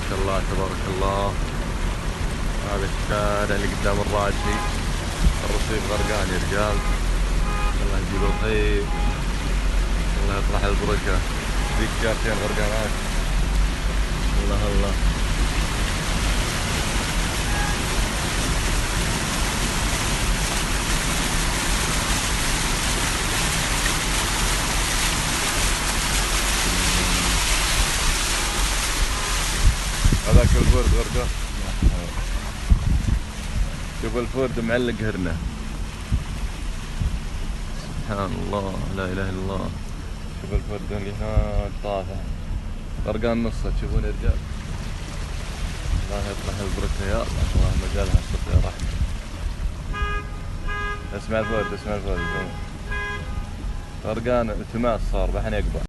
شاء الله تبارك الله. هذا الشارع اللي قدام الراجحي، الرصيف غرقان يا رجال. الله يجيب الخير، الله يطرح البركة. ذيك شارتين غرقانات. الله الله. هذاك الفورد غرقان. شوف الفورد معلق هرنة. سبحان الله، لا اله الا الله. شوف الفورد اللي هناك طافح غرقان نصه، تشوفون يا رجال. الله يطرح البركة يا الله، اللهم اجعلها سقيا رحمة. اسمع الفورد، اسمع الفورد غرقان تماس، صار بحن يقبع.